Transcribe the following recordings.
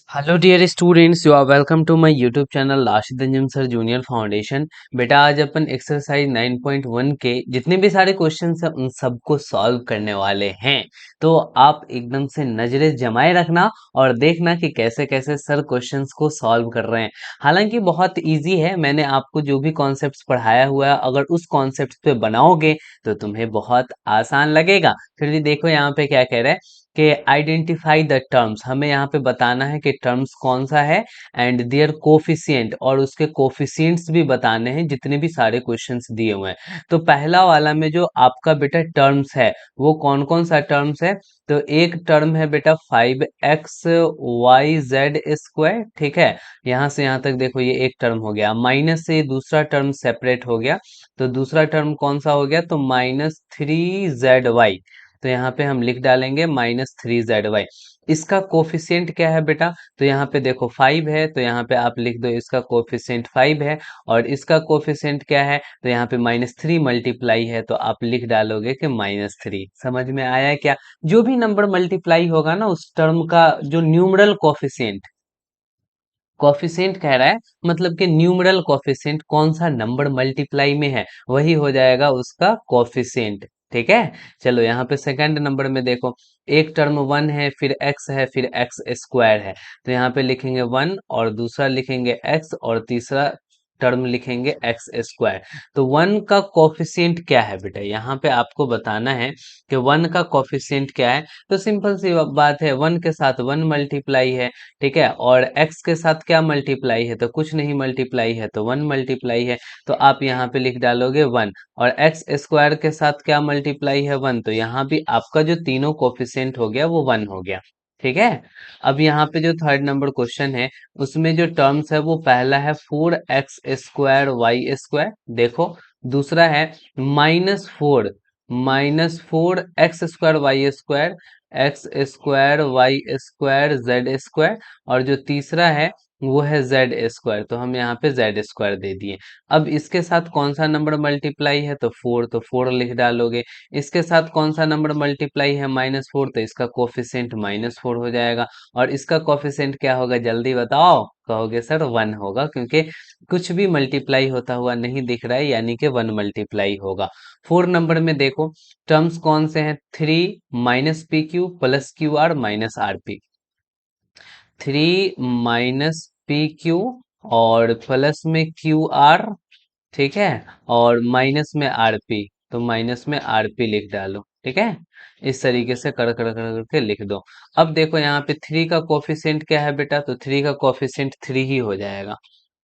Hello dear students, you are welcome to my YouTube channel Rashid Anjum sir junior foundation. बेटा आज अपन exercise 9.1 के जितने भी सारे क्वेश्चंस हैं उन सबको सॉल्व करने वाले हैं। तो आप एकदम से नजरें जमाए रखना और देखना कि कैसे कैसे सर क्वेश्चंस को सॉल्व कर रहे हैं। हालांकि बहुत इजी है, मैंने आपको जो भी कॉन्सेप्ट्स पढ़ाया हुआ है अगर उस कॉन्सेप्ट पे बनाओगे तो तुम्हें बहुत आसान लगेगा। फिर भी देखो यहाँ पे क्या कह रहा है कि आइडेंटिफाई द टर्म्स, हमें यहाँ पे बताना है कि टर्म्स कौन सा है एंड देयर कोफिशिएंट, और उसके कोफिशिएंट्स भी बताने हैं जितने भी सारे क्वेश्चंस दिए हुए हैं। तो पहला वाला में जो आपका बेटा टर्म्स है वो कौन कौन सा टर्म्स है। तो एक टर्म है बेटा 5xyz², ठीक है। यहाँ से यहाँ तक देखो ये एक टर्म हो गया, माइनस से दूसरा टर्म सेपरेट हो गया। तो दूसरा टर्म कौन सा हो गया, तो -3zy। तो यहाँ पे हम लिख डालेंगे -3zy। इसका कोफिशिएंट क्या है बेटा, तो यहाँ पे देखो 5 है, तो यहाँ पे आप लिख दो इसका कोफिशिएंट 5 है। और इसका कोफिशिएंट क्या है, तो यहाँ पे -3 मल्टीप्लाई है, तो आप लिख डालोगे कि -3। समझ में आया क्या। जो भी नंबर मल्टीप्लाई होगा ना उस टर्म का जो न्यूमरल कोफिशिएंट, कोफिशिएंट कह रहा है मतलब कि न्यूमरल कोफिशिएंट कौन सा नंबर मल्टीप्लाई में है वही हो जाएगा उसका कोफिशिएंट, ठीक है। चलो यहाँ पे सेकंड नंबर में देखो, एक टर्म 1 है, फिर x है, फिर x² है। तो यहाँ पे लिखेंगे 1 और दूसरा लिखेंगे x और तीसरा टर्म लिखेंगे x²। तो 1 का कोफिशिएंट क्या है बेटा, यहाँ पे आपको बताना है कि 1 का कोफिशिएंट क्या है। तो सिंपल सी बात है, 1 के साथ 1 मल्टीप्लाई है, ठीक है। और x के साथ क्या मल्टीप्लाई है, तो कुछ नहीं मल्टीप्लाई है, तो 1 मल्टीप्लाई है। तो आप यहाँ पे लिख डालोगे 1। और x² के साथ क्या मल्टीप्लाई है, 1। तो यहाँ भी आपका जो तीनों कोफिशिएंट हो गया वो 1 हो गया, ठीक है। अब यहाँ पे जो थर्ड नंबर क्वेश्चन है उसमें जो टर्म्स है वो पहला है 4x² y², देखो। दूसरा है -4 x² y², और जो तीसरा है वो है z²। तो हम यहाँ पे z² दे दिए। अब इसके साथ कौन सा नंबर मल्टीप्लाई है, तो 4, तो 4 लिख डालोगे। इसके साथ कौन सा नंबर मल्टीप्लाई है, -4, तो इसका कोफिशिएंट -4 हो जाएगा। और इसका कोफिशिएंट क्या होगा जल्दी बताओ, कहोगे सर 1 होगा, क्योंकि कुछ भी मल्टीप्लाई होता हुआ नहीं दिख रहा है, यानी कि 1 मल्टीप्लाई होगा। 4 नंबर में देखो टर्म्स कौन से हैं, 3 -pq + qr -rp। 3 -pq और प्लस में qr, ठीक है। और माइनस में आरपी, तो माइनस में आरपी लिख डालो, ठीक है। इस तरीके से कर करके लिख दो। अब देखो यहाँ पे 3 का कोफिशिएंट क्या है बेटा, तो 3 का कोफिशिएंट 3 ही हो जाएगा,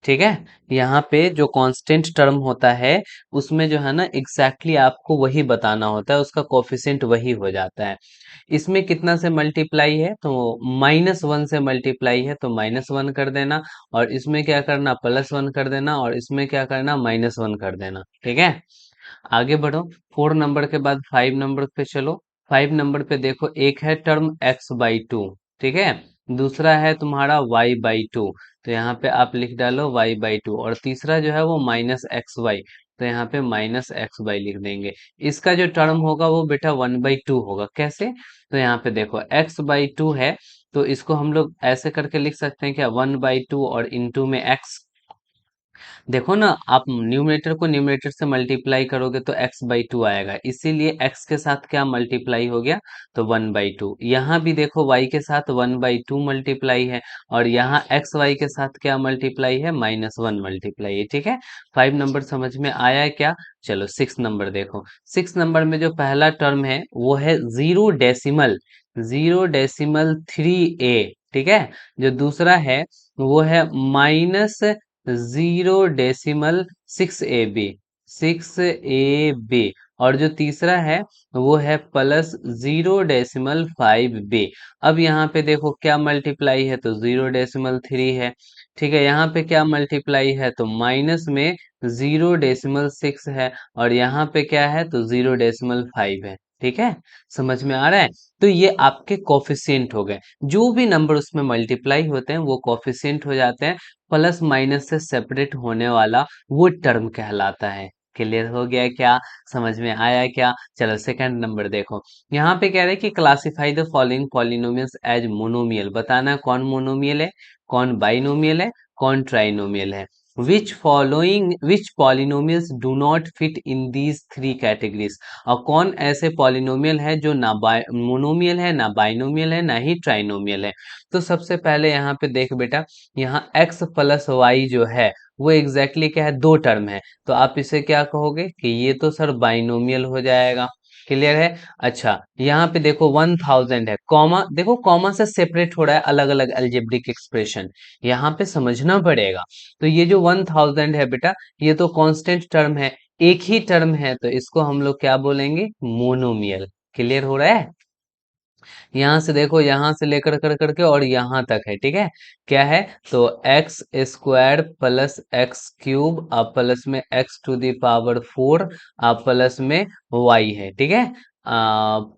ठीक है। यहाँ पे जो कांस्टेंट टर्म होता है उसमें जो है ना एग्जैक्टली आपको वही बताना होता है, उसका कोफिशिएंट वही हो जाता है। इसमें कितना से मल्टीप्लाई है, तो -1 से मल्टीप्लाई है, तो -1 कर देना। और इसमें क्या करना, +1 कर देना। और इसमें क्या करना, -1 कर देना, ठीक है। आगे बढ़ो, 4 नंबर के बाद 5 नंबर पे चलो। 5 नंबर पे देखो, एक है टर्म x/2, ठीक है। दूसरा है तुम्हारा y/2, तो यहाँ पे आप लिख डालो y/2। और तीसरा जो है वो -xy, तो यहाँ पे -xy लिख देंगे। इसका जो टर्म होगा वो बेटा 1/2 होगा। कैसे, तो यहाँ पे देखो x/2 है, तो इसको हम लोग ऐसे करके लिख सकते हैं क्या, 1/2 और इनटू में x। देखो ना, आप न्यूमरेटर को न्यूमरेटर से मल्टीप्लाई करोगे तो x/2 आएगा, इसीलिए x के साथ क्या मल्टीप्लाई हो गया, तो 1/2। यहाँ भी देखो y के साथ 1/2 मल्टीप्लाई है, और यहाँ xy के साथ क्या मल्टीप्लाई है, -1 मल्टीप्लाई है, ठीक है। 5 नंबर समझ में आया है क्या। चलो 6 नंबर देखो। 6 नंबर में जो पहला टर्म है वो है 0.3a, ठीक है। जो दूसरा है वो है -0.6ab, 6ab। और जो तीसरा है वो है +0.5b। अब यहाँ पे देखो क्या मल्टीप्लाई है, तो 0.3 है, ठीक है। यहाँ पे क्या मल्टीप्लाई है, तो माइनस में 0.6 है। और यहाँ पे क्या है, तो 0.5 है, ठीक है। समझ में आ रहा है। तो ये आपके कोफिशिएंट हो गए। जो भी नंबर उसमें मल्टीप्लाई होते हैं वो कोफिशिएंट हो जाते हैं। प्लस माइनस से सेपरेट होने वाला वो टर्म कहलाता है, क्लियर हो गया क्या? समझ में आया क्या? चलो सेकंड नंबर देखो। यहाँ पे कह रहे हैं कि classify the following polynomials as monomial. बताना कौन मोनोमियल है, कौन बाइनोमियल है, कौन ट्राइनोमियल है। Which polynomials do not fit in these three categories. और कौन ऐसे पॉलिनोमियल है जो ना मोनोमियल है, ना बाइनोमियल है, ना ही ट्राइनोमियल है। तो सबसे पहले यहाँ पे देख बेटा, यहाँ x प्लस वाई जो है वो एग्जैक्टली क्या है, दो टर्म है। तो आप इसे क्या कहोगे कि ये तो सर बाइनोमियल हो जाएगा। क्लियर है? अच्छा, यहाँ पे देखो 1000 है, कॉमा देखो, कॉमा से सेपरेट हो रहा है अलग अलग अलजेब्रिक एक्सप्रेशन, यहाँ पे समझना पड़ेगा। तो ये जो 1000 है बेटा, ये तो कांस्टेंट टर्म है, एक ही टर्म है, तो इसको हम लोग क्या बोलेंगे, मोनोमियल। क्लियर हो रहा है? यहाँ से देखो, यहाँ से लेकर कर करके और यहाँ तक है, ठीक है। क्या है, तो x square plus x cube अब प्लस में एक्स टू द पावर 4 अब प्लस में वाई है, ठीक है।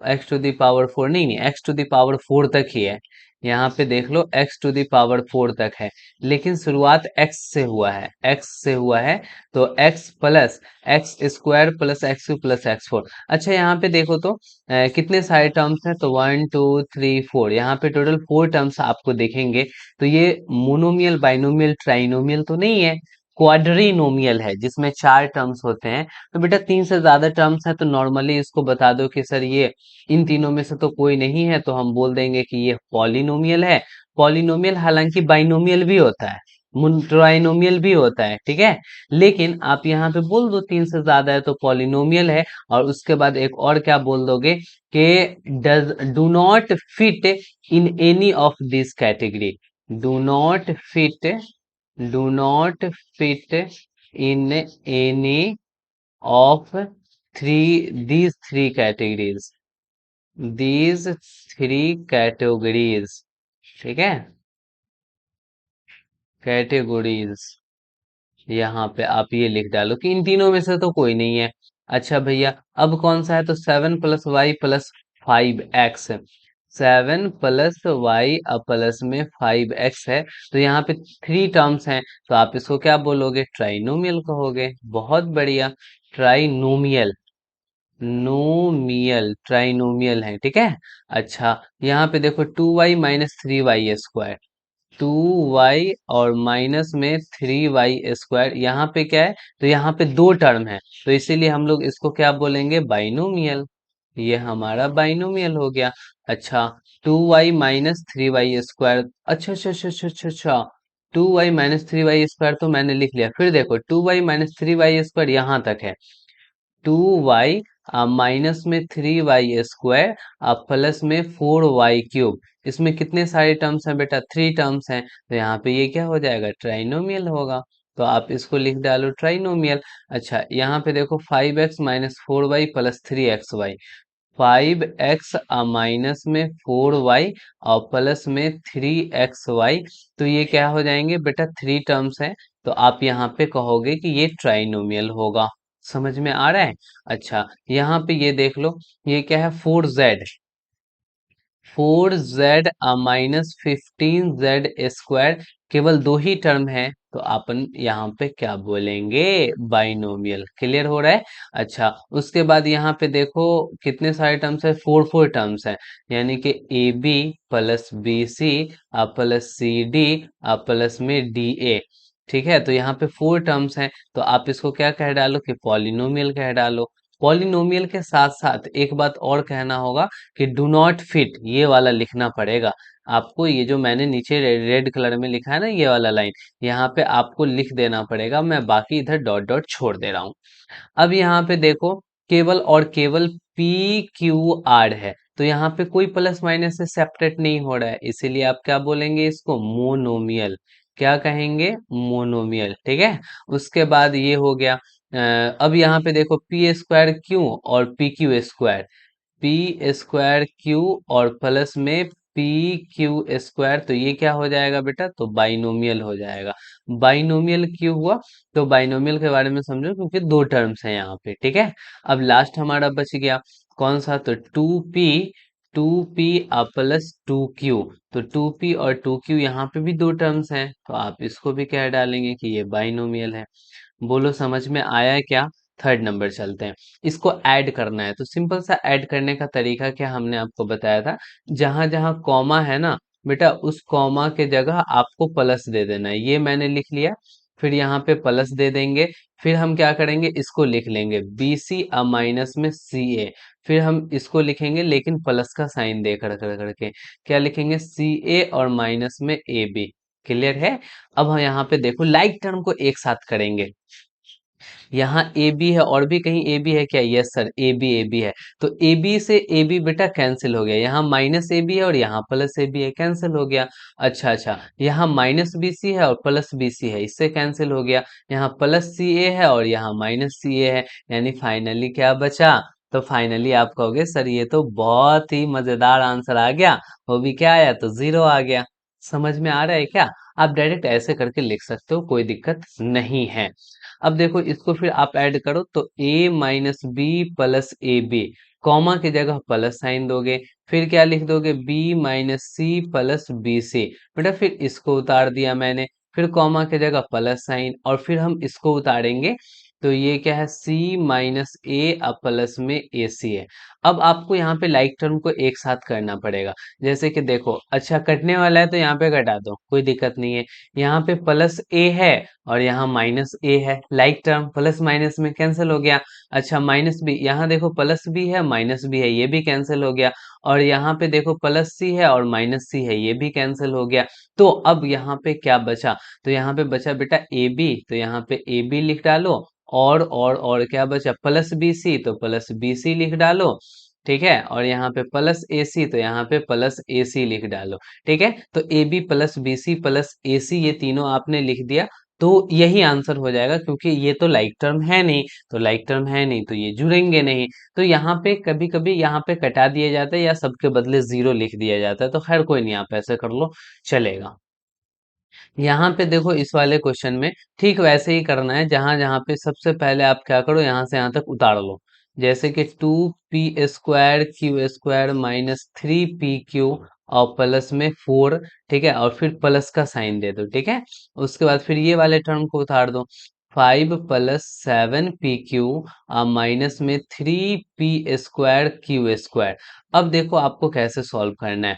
एक्स टू द पावर 4 नहीं नहीं, एक्स टू द पावर 4 तक ही है। यहाँ पे देख लो एक्स टू द पावर 4 तक है, लेकिन शुरुआत एक्स से हुआ है, एक्स से हुआ है। तो x plus x square plus x cube plus x 4। अच्छा, यहाँ पे देखो तो कितने सारे टर्म्स हैं, तो 1 2 3 4, यहाँ पे टोटल 4 टर्म्स आपको देखेंगे। तो ये मोनोमियल बाइनोमियल ट्राइनोमियल तो नहीं है, क्वाड्रीनोमियल है, जिसमें चार टर्म्स होते हैं। तो बेटा तीन से ज्यादा टर्म्स हैं तो नॉर्मली इसको बता दो कि सर ये इन तीनों में से तो कोई नहीं है, तो हम बोल देंगे कि ये पॉलिनोमियल है। पॉलिनोमियल हालांकि बाइनोमियल भी होता है, ट्राइनोमियल भी होता है, ठीक है। लेकिन आप यहाँ पे बोल दो तीन से ज्यादा है तो पॉलिनोमियल है। और उसके बाद एक और क्या बोल दोगे कि does do not fit in any of this category. Do not fit, do not fit in any of three, these three categories, these three categories, ठीक है, कैटेगरीज। यहाँ पे आप ये लिख डालो कि इन तीनों में से तो कोई नहीं है। अच्छा भैया, अब कौन सा है, तो 7 + y + 5x। 7 + y अब प्लस में 5x है। तो यहाँ पे थ्री टर्म्स हैं, तो आप इसको क्या बोलोगे, ट्राइनोमियल कहोगे। बहुत बढ़िया, ट्राइनोमियल, नोमियल, ट्राइनोमियल है, ठीक है। अच्छा, यहाँ पे देखो 2y - 3y², 2y और माइनस में 3y², यहाँ पे क्या है, तो यहाँ पे दो टर्म है, तो इसीलिए हम लोग इसको क्या बोलेंगे, बाइनोमियल। ये हमारा बाइनोमियल हो गया। अच्छा, 2y - 3y², अच्छा अच्छा अच्छा अच्छा अच्छा अच्छा, 2y - 3y² तो मैंने लिख लिया। फिर देखो 2y - 3y² यहाँ तक है, 2y माइनस में 3y² प्लस में 4y³। इसमें कितने सारे टर्म्स हैं बेटा, थ्री टर्म्स हैं, तो यहाँ पे ये क्या हो जाएगा, ट्राइनोमियल होगा। तो आप इसको लिख डालो ट्राइनोमियल। अच्छा, यहाँ पे देखो 5x - 4y + 3xy, 5x minus में 4y और प्लस में 3xy। तो ये क्या हो जाएंगे बेटा, थ्री टर्म्स हैं, तो आप यहाँ पे कहोगे कि ये ट्राइनोमियल होगा। समझ में आ रहा है? अच्छा, यहाँ पे ये देख लो, ये क्या है, 4z, 4z -15z², केवल दो ही टर्म है, तो अपन यहाँ पे क्या बोलेंगे, बाइनोमियल। क्लियर हो रहा है? अच्छा, उसके बाद यहाँ पे देखो कितने सारे टर्म्स है, फोर फोर टर्म्स है, यानी कि A B plus B C plus C D plus में डी ए। ठीक है, तो यहाँ पे फोर टर्म्स हैं, तो आप इसको क्या कह डालो कि पॉलिनोमियल कह डालो। पॉलिनोमियल के साथ साथ एक बात और कहना होगा कि डू नॉट फिट, ये वाला लिखना पड़ेगा आपको। ये जो मैंने नीचे रेड कलर में लिखा है ना, ये वाला लाइन, यहाँ पे आपको लिख देना पड़ेगा, मैं बाकी इधर डॉट डॉट छोड़ दे रहा हूँ। अब यहाँ पे देखो, केवल और केवल पी क्यू आर है, तो यहाँ पे कोई प्लस माइनस से सेपरेट नहीं हो रहा है, इसीलिए आप क्या बोलेंगे, इसको मोनोमियल। क्या कहेंगे, मोनोमियल, ठीक है। उसके बाद ये हो गया। अब यहाँ पे देखो p² क्यू और pq², p² क्यू और प्लस में pq², तो ये क्या हो जाएगा बेटा, तो बाइनोमियल हो जाएगा। बाइनोमियल क्यों हुआ, तो बाइनोमियल के बारे में समझो, क्योंकि दो टर्म्स हैं यहाँ पे, ठीक है। अब लास्ट हमारा बच गया कौन सा, तो 2p प्लस 2q। तो 2p और 2q यहाँ पे भी दो टर्म्स हैं, तो आप इसको भी कह डालेंगे कि ये बाइनोमियल है। बोलो समझ में आया क्या? थर्ड नंबर चलते हैं। इसको ऐड करना है, तो सिंपल सा ऐड करने का तरीका क्या हमने आपको बताया था, जहां जहां कॉमा है ना बेटा, उस कॉमा के जगह आपको प्लस दे देना है। ये मैंने लिख लिया, फिर यहाँ पे प्लस दे देंगे। फिर हम क्या करेंगे, इसको लिख लेंगे बी सी अब माइनस में सी ए। फिर हम इसको लिखेंगे लेकिन प्लस का साइन दे कर कर करके, क्या लिखेंगे, सी ए और माइनस में ए बी। क्लियर है। अब हम यहाँ पे देखो लाइक टर्म को एक साथ करेंगे। यहाँ ए बी है और भी कहीं ए बी है क्या, यस सर, ए बी है। तो ए बी से ए बी बेटा कैंसिल हो गया, यहाँ माइनस ए बी है और यहाँ प्लस ए बी है, कैंसिल हो गया। अच्छा अच्छा, यहाँ माइनस बी सी है और प्लस बी सी है, इससे कैंसिल हो गया। यहाँ प्लस सी ए है और यहाँ माइनस सी ए है, यानी फाइनली क्या बचा, तो फाइनली आप कहोगे सर ये तो बहुत ही मजेदार आंसर आ गया, वो भी क्या आया, तो जीरो आ गया। समझ में आ रहा है क्या। आप डायरेक्ट ऐसे करके लिख सकते हो, कोई दिक्कत नहीं है। अब देखो इसको फिर आप ऐड करो, तो a minus B plus A B, comma की जगह प्लस साइन दोगे। फिर क्या लिख दोगे, b minus C plus B C. बेटा फिर इसको उतार दिया मैंने, फिर कॉमा की जगह प्लस साइन, और फिर हम इसको उतारेंगे, तो ये क्या है, c माइनस ए अब प्लस में ए सी है। अब आपको यहाँ पे लाइक टर्म को एक साथ करना पड़ेगा। जैसे कि देखो, अच्छा कटने वाला है तो यहाँ पे कटा दो, कोई दिक्कत नहीं है। यहाँ पे प्लस ए है और यहाँ माइनस ए है, लाइक टर्म प्लस माइनस में कैंसिल हो गया। अच्छा माइनस बी, यहाँ देखो प्लस बी है माइनस बी है, ये भी कैंसिल हो गया। और यहाँ पे देखो प्लस सी है और माइनस सी है, ये भी कैंसिल हो गया। तो अब यहाँ पे क्या बचा, तो यहाँ पे बचा बेटा ए बी, तो यहाँ पे ए बी लिख डालो। और क्या बचा, प्लस बी सी, तो प्लस बी सी लिख डालो। ठीक है, और यहाँ पे प्लस ए सी, तो यहाँ पे प्लस ए सी लिख डालो। ठीक है, तो A B plus B C plus A C ये तीनों आपने लिख दिया, तो यही आंसर हो जाएगा, क्योंकि ये तो लाइक टर्म है नहीं, तो लाइक टर्म है नहीं तो ये जुड़ेंगे नहीं। तो यहाँ पे कभी कभी यहाँ पे कटा दिया जाता है या सबके बदले जीरो लिख दिया जाता है, तो खैर कोई नहीं, आप ऐसे कर लो, चलेगा। यहाँ पे देखो इस वाले क्वेश्चन में ठीक वैसे ही करना है, जहां जहां पे सबसे पहले आप क्या करो, यहाँ से यहाँ तक उतार लो। जैसे कि 2p² q² माइनस 3pq और प्लस में 4। ठीक है, और फिर प्लस का साइन दे दो। ठीक है, उसके बाद फिर ये वाले टर्म को उतार दो, 5 + 7pq माइनस में 3p² q²। अब देखो आपको कैसे सॉल्व करना है,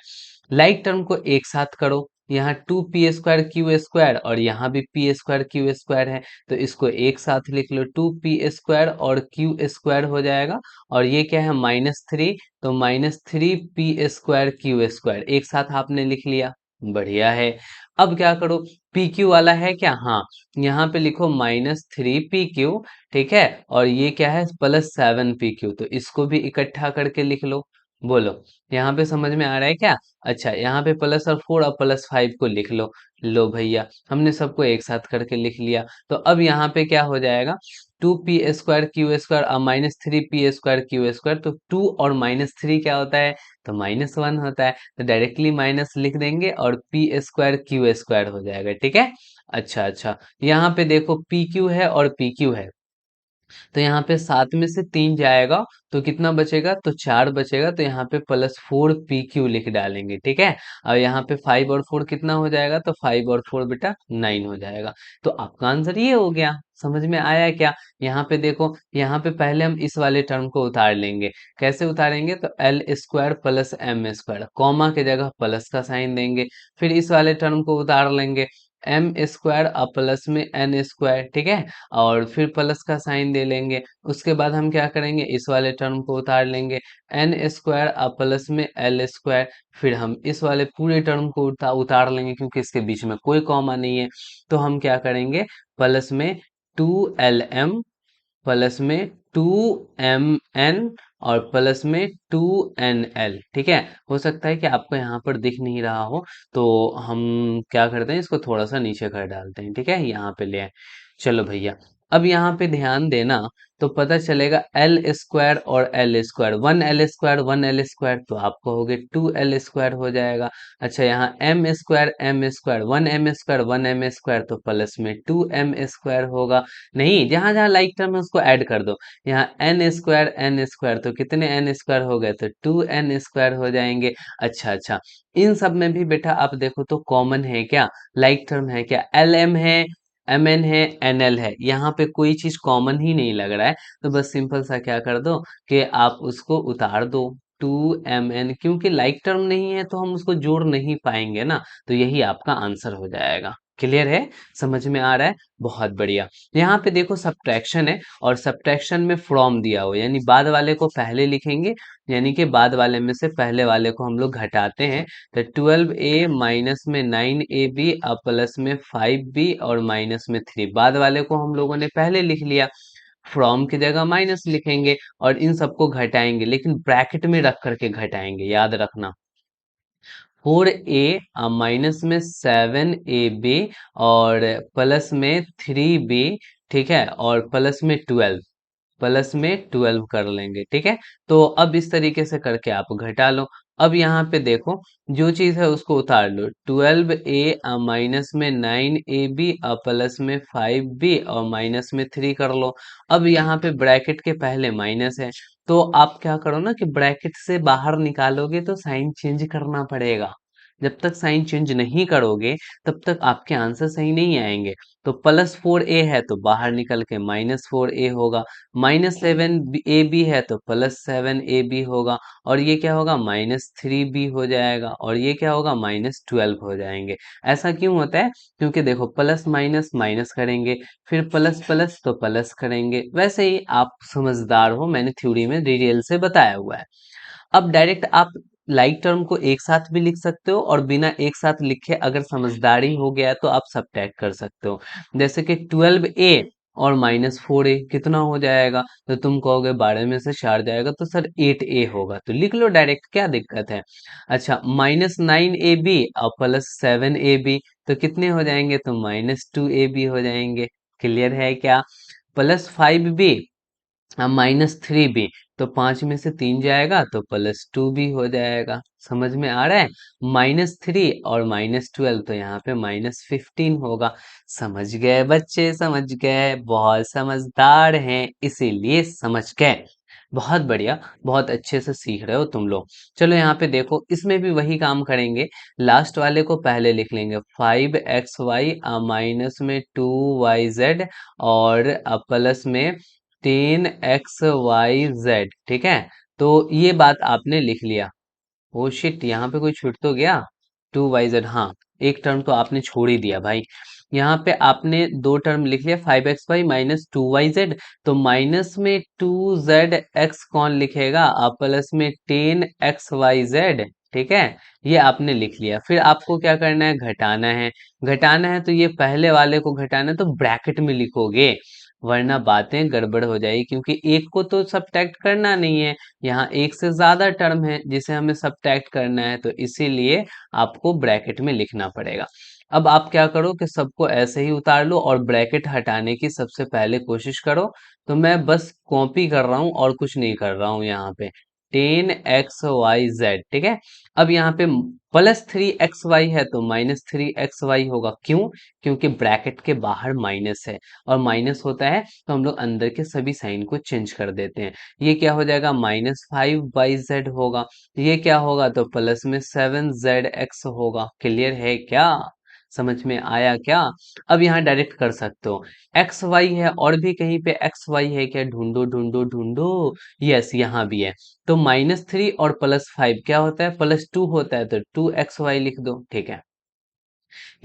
लाइक टर्म को एक साथ करो। यहाँ 2p² q² और यहाँ भी p² q² है, तो इसको एक साथ लिख लो, 2p² और q² हो जाएगा। और ये क्या है, -3, तो -3p² एक साथ आपने लिख लिया, बढ़िया है। अब क्या करो, pq वाला है क्या, हाँ, यहाँ पे लिखो -3pq। ठीक है, और ये क्या है, +7pq, तो इसको भी इकट्ठा करके लिख लो। बोलो, यहाँ पे समझ में आ रहा है क्या। अच्छा, यहाँ पे प्लस और 4 और +5 को लिख लो। लो भैया, हमने सबको एक साथ करके लिख लिया। तो अब यहाँ पे क्या हो जाएगा, 2p² q² और -3p² q², तो 2 और -3 क्या होता है, तो -1 होता है, तो डायरेक्टली माइनस लिख देंगे और p² q² हो जाएगा। ठीक है, अच्छा अच्छा, यहाँ पे देखो pq है और pq है, तो यहाँ पे 7 में से 3 जाएगा, तो कितना बचेगा, तो 4 बचेगा, तो यहाँ पे +4pq लिख डालेंगे। ठीक है, और यहाँ पे 5 और 4 कितना हो जाएगा, तो 5 और 4 बेटा 9 हो जाएगा। तो आपका आंसर ये हो गया, समझ में आया क्या। यहाँ पे देखो, यहाँ पे पहले हम इस वाले टर्म को उतार लेंगे। कैसे उतारेंगे, तो l² प्लस m², कॉमा की जगह प्लस का साइन देंगे। फिर इस वाले टर्म को उतार लेंगे, m² और प्लस में n²। ठीक है, और फिर प्लस का साइन दे लेंगे। उसके बाद हम क्या करेंगे, इस वाले टर्म को उतार लेंगे, n² और प्लस में l²। फिर हम इस वाले पूरे टर्म को उतार लेंगे, क्योंकि इसके बीच में कोई कॉमा नहीं है। तो हम क्या करेंगे, प्लस में 2lm प्लस में 2mn और प्लस में 2nl। ठीक है, हो सकता है कि आपको यहाँ पर दिख नहीं रहा हो, तो हम क्या करते हैं, इसको थोड़ा सा नीचे कर डालते हैं। ठीक है, यहाँ पे ले आए। चलो भैया, अब यहाँ पे ध्यान देना, तो पता चलेगा l² और l², 1l², तो आप कहोगे 2l² हो जाएगा। अच्छा, यहाँ m², 1m², तो प्लस में 2m² होगा। नहीं, जहां जहां लाइक टर्म है उसको ऐड कर दो। यहाँ n², तो कितने n² हो गए, तो 2n² हो जाएंगे। अच्छा अच्छा, इन सब में भी बेटा आप देखो तो कॉमन है क्या, लाइक टर्म है क्या, lm है, एम एन है, एन एल है, यहाँ पे कोई चीज कॉमन ही नहीं लग रहा है। तो बस सिंपल सा क्या कर दो कि आप उसको उतार दो, 2mn, क्योंकि लाइक टर्म नहीं है तो हम उसको जोड़ नहीं पाएंगे ना। तो यही आपका आंसर हो जाएगा। क्लियर है? समझ में आ रहा है? बहुत बढ़िया। यहाँ पे देखो सब्ट्रैक्शन है, और सब्ट्रैक्शन में फ्रॉम दिया हो, यानी बाद वाले को पहले लिखेंगे, यानी कि बाद वाले में से पहले वाले को हम लोग घटाते हैं। तो 12a माइनस में 9ab अब प्लस में 5b और माइनस में 3, बाद वाले को हम लोगों ने पहले लिख लिया, फ्रॉम की जगह माइनस लिखेंगे और इन सबको घटाएंगे, लेकिन ब्रैकेट में रख करके घटाएंगे, याद रखना। 4a माइनस में 7ab और प्लस में 3b, ठीक है, और प्लस में 12, प्लस में 12 कर लेंगे, ठीक है। तो अब इस तरीके से करके आप घटा लो। अब यहाँ पे देखो, जो चीज है उसको उतार लो, 12a माइनस में 9ab प्लस में 5b और माइनस में 3 कर लो। अब यहाँ पे ब्रैकेट के पहले माइनस है, तो आप क्या करो ना कि ब्रैकेट से बाहर निकालोगे तो साइन चेंज करना पड़ेगा। जब तक साइन चेंज नहीं करोगे तब तक आपके आंसर सही नहीं आएंगे। तो +4a है तो बाहर निकल के -4a होगा, -7ab है तो +7ab होगा, और ये क्या होगा, -3b हो जाएगा, और ये क्या होगा, -12 हो जाएंगे। ऐसा क्यों होता है? क्योंकि देखो प्लस माइनस माइनस करेंगे, फिर प्लस प्लस तो प्लस करेंगे। वैसे ही आप समझदार हो, मैंने थ्योरी में डिटेल से बताया हुआ है। अब डायरेक्ट आप लाइक टर्म को एक साथ भी लिख सकते हो, और बिना एक साथ लिखे अगर समझदारी हो गया तो आप सब्ट्रैक्ट कर सकते हो। जैसे कि 12a और -4a कितना हो जाएगा, तो तुम कहोगे 12 में से 4 जाएगा तो सर 8a होगा, तो लिख लो डायरेक्ट, क्या दिक्कत है। अच्छा, -9ab और +7ab तो कितने हो जाएंगे, तो -2ab हो जाएंगे। क्लियर है क्या? +5b -3b, तो 5 में से 3 जाएगा तो +2 भी हो जाएगा। समझ में आ रहा है? -3 और -12 तो यहाँ पे -15 होगा। समझ गए बच्चे? समझ गए? बहुत समझदार हैं इसीलिए समझ गए। बहुत बढ़िया, बहुत अच्छे से सीख रहे हो तुम लोग। चलो यहाँ पे देखो, इसमें भी वही काम करेंगे। लास्ट वाले को पहले लिख लेंगे, 5xy माइनस में 2yz और प्लस में 10xyz, ठीक है। तो ये बात आपने लिख लिया। ओ शिट, यहाँ पे कोई छूट तो गया, 2yz, हाँ, एक टर्म तो आपने छोड़ ही दिया भाई। यहाँ पे आपने दो टर्म लिख लिया, 5xy माइनस 2yz, तो माइनस में 2zx कौन लिखेगा, आप प्लस में 10xyz, ठीक है। ये आपने लिख लिया, फिर आपको क्या करना है, घटाना है। घटाना है तो ये पहले वाले को घटाना है तो ब्रैकेट में लिखोगे, वरना बातें गड़बड़ हो जाएगी, क्योंकि एक को तो सब्ट्रैक्ट करना नहीं है, यहाँ एक से ज्यादा टर्म है जिसे हमें सब्ट्रैक्ट करना है, तो इसीलिए आपको ब्रैकेट में लिखना पड़ेगा। अब आप क्या करो कि सबको ऐसे ही उतार लो और ब्रैकेट हटाने की सबसे पहले कोशिश करो। तो मैं बस कॉपी कर रहा हूँ और कुछ नहीं कर रहा हूँ यहाँ पे, 10xyz, ठीक है। अब यहाँ पे +3xy है तो -3xy होगा, क्यों? क्योंकि ब्रैकेट के बाहर माइनस है, और माइनस होता है तो हम लोग अंदर के सभी साइन को चेंज कर देते हैं। ये क्या हो जाएगा, -5yz होगा। ये क्या होगा, तो प्लस में 7zx होगा। क्लियर है क्या? समझ में आया क्या? अब यहाँ डायरेक्ट कर सकते हो। एक्स वाई है, और भी कहीं पे एक्स वाई है क्या, ढूंढो ढूंढो ढूंढो। यस, यहाँ भी है। तो -3 और +5 क्या होता है, +2 होता है, तो 2xy लिख दो, ठीक है।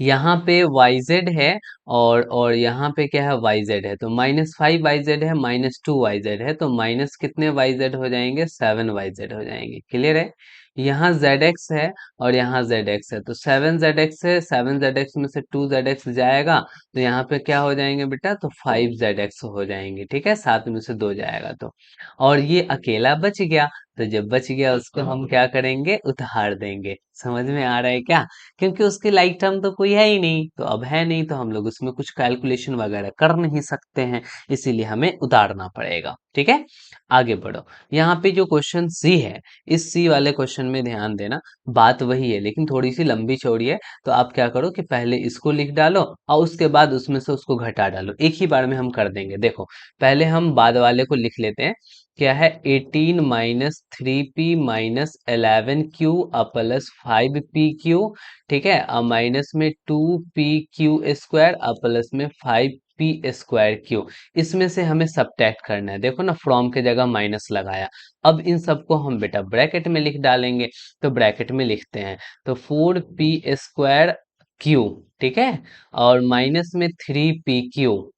यहाँ पे yz है, और यहाँ पे क्या है, yz है, तो -5yz है, -2yz है, तो माइनस कितने yz हो जाएंगे, 7yz हो जाएंगे। क्लियर है? यहाँ zx है और यहाँ zx है, तो 7zx है, 7zx में से 2zx जाएगा, तो यहाँ पे क्या हो जाएंगे बेटा, तो 5zx हो जाएंगे, ठीक है, 7 में से 2 जाएगा तो। और ये अकेला बच गया, तो जब बच गया उसको हम क्या करेंगे, उतार देंगे। समझ में आ रहा है क्या? क्योंकि उसकी लाइक टर्म तो कोई है ही नहीं, तो अब है नहीं तो हम लोग उसमें कुछ कैलकुलेशन वगैरह कर नहीं सकते हैं, इसीलिए हमें उतारना पड़ेगा, ठीक है। आगे बढ़ो। यहाँ पे जो क्वेश्चन सी है, इस सी वाले क्वेश्चन में ध्यान देना। बात वही है लेकिन थोड़ी सी लंबी चौड़ी है, तो आप क्या करो कि पहले इसको लिख डालो और उसके बाद उसमें से उसको घटा डालो, एक ही बार में हम कर देंगे। देखो, पहले हम बाद वाले को लिख लेते हैं। क्या है 18 - 3p - 11q प्लस 5pq, ठीक है। अब माइनस में 2pq² प्लस में 5p²q। इसमें से हमें सब्ट्रैक्ट करना है, देखो ना फ्रॉम के जगह माइनस लगाया। अब इन सबको हम बेटा ब्रैकेट में लिख डालेंगे, तो ब्रैकेट में लिखते हैं तो 4p²q, ठीक है, और माइनस में 3pq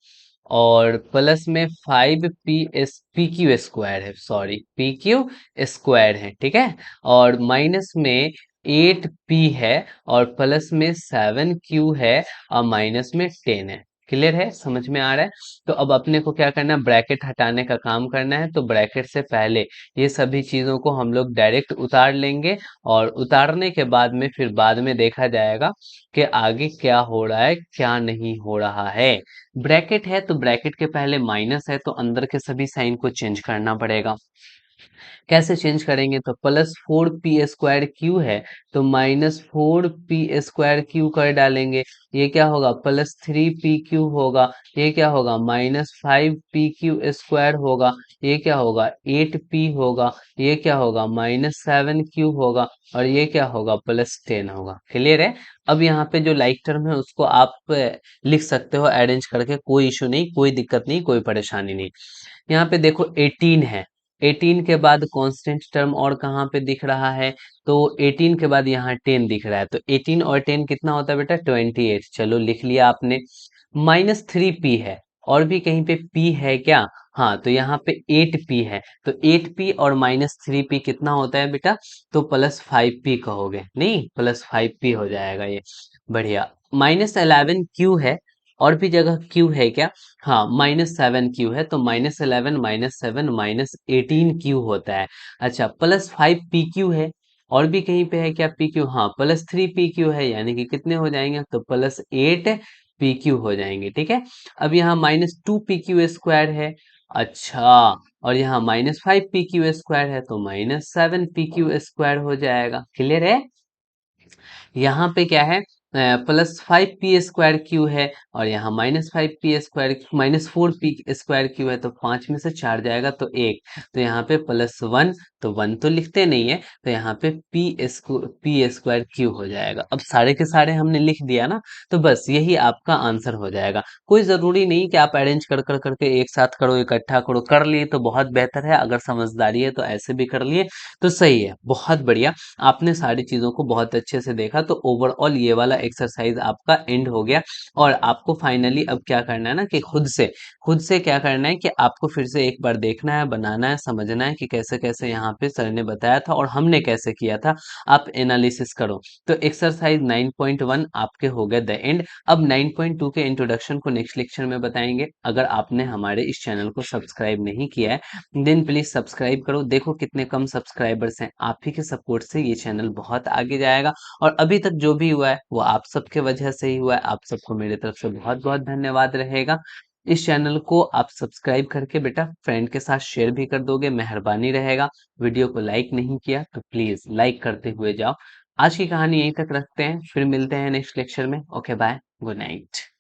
और प्लस में 5p क्यू है, सॉरी pq² है, ठीक है, और माइनस में 8p है और प्लस में 7q है और माइनस में 10 है। क्लियर है, समझ में आ रहा है। तो अब अपने को क्या करना है, ब्रैकेट हटाने का काम करना है। तो ब्रैकेट से पहले ये सभी चीजों को हम लोग डायरेक्ट उतार लेंगे और उतारने के बाद में फिर बाद में देखा जाएगा कि आगे क्या हो रहा है क्या नहीं हो रहा है। ब्रैकेट है तो ब्रैकेट के पहले माइनस है तो अंदर के सभी साइन को चेंज करना पड़ेगा। कैसे चेंज करेंगे, तो +4p² है तो -4p² कर डालेंगे। ये क्या होगा, +3pq होगा। ये क्या होगा, -5pq² होगा। ये क्या होगा, 8p होगा। ये क्या होगा, -7q होगा। और ये क्या होगा, +10 होगा। क्लियर है। अब यहाँ पे जो लाइक टर्म है उसको आप लिख सकते हो अरेंज करके, कोई इशू नहीं, कोई दिक्कत नहीं, कोई परेशानी नहीं। यहाँ पे देखो 18 है, 18 के बाद कांस्टेंट टर्म और कहाँ पे दिख रहा है, तो 18 के बाद यहाँ 10 दिख रहा है, तो 18 और 10 कितना होता है बेटा, 28। चलो लिख लिया आपने। -3p है, और भी कहीं पे p है क्या, हाँ तो यहाँ पे 8p है, तो 8p और -3p कितना होता है बेटा, तो +5p कहोगे, नहीं +5p हो जाएगा ये। बढ़िया। -11q है, और भी जगह q है क्या, हाँ -7q है, तो -11 -7 -18q होता है। अच्छा, +5pq है, और भी कहीं पे है क्या pq, हाँ +3pq है, यानी कि कितने हो जाएंगे, तो +8pq हो जाएंगे, ठीक है। अब यहाँ -2pq² है, अच्छा, और यहाँ -5pq² है, तो -7pq² हो जाएगा। क्लियर है। यहाँ पे क्या है, +5p² है, और यहाँ -5p² -4p² है, तो 5 में से 4 जाएगा तो 1, तो यहाँ पे +1, तो 1 तो लिखते नहीं है, तो यहाँ पे p² हो जाएगा। अब सारे के सारे हमने लिख दिया ना, तो बस यही आपका आंसर हो जाएगा। कोई जरूरी नहीं कि आप अरेंज कर कर करके एक साथ करो, इकट्ठा करो, कर लिए तो बहुत बेहतर है, अगर समझदारी है तो ऐसे भी कर लिए तो सही है, बहुत बढ़िया। आपने सारी चीजों को बहुत अच्छे से देखा, तो ओवरऑल ये वाला एक्सरसाइज आपका एंड हो गया। और आपको फाइनली अब क्या करना है ना, कि खुद से क्या करना है कि आपको फिर से एक बार देखना है, बनाना है, समझना है कि कैसे कैसे यहाँ पे सर ने बताया था और हमने कैसे किया था। आप एनालिसिस करो। तो एक्सरसाइज 9.1 आपके हो गए द एंड। अब 9.2 के इंट्रोडक्शन को नेक्स्ट लेक्चर में बताएंगे। अगर आपने हमारे इस चैनल को सब्सक्राइब नहीं किया है देन प्लीज सब्सक्राइब करो। देखो कितने कम सब्सक्राइबर्स हैं, आप ही के सपोर्ट से ये चैनल बहुत आगे जाएगा। और अभी तक जो भी हुआ है वो आप सबके वजह से ही हुआ है। आप सबको मेरी तरफ से बहुत बहुत धन्यवाद रहेगा। इस चैनल को आप सब्सक्राइब करके बेटा फ्रेंड के साथ शेयर भी कर दोगे, मेहरबानी रहेगा। वीडियो को लाइक नहीं किया तो प्लीज लाइक करते हुए जाओ। आज की कहानी यहीं तक रखते हैं, फिर मिलते हैं नेक्स्ट लेक्चर में। Okay bye, good night.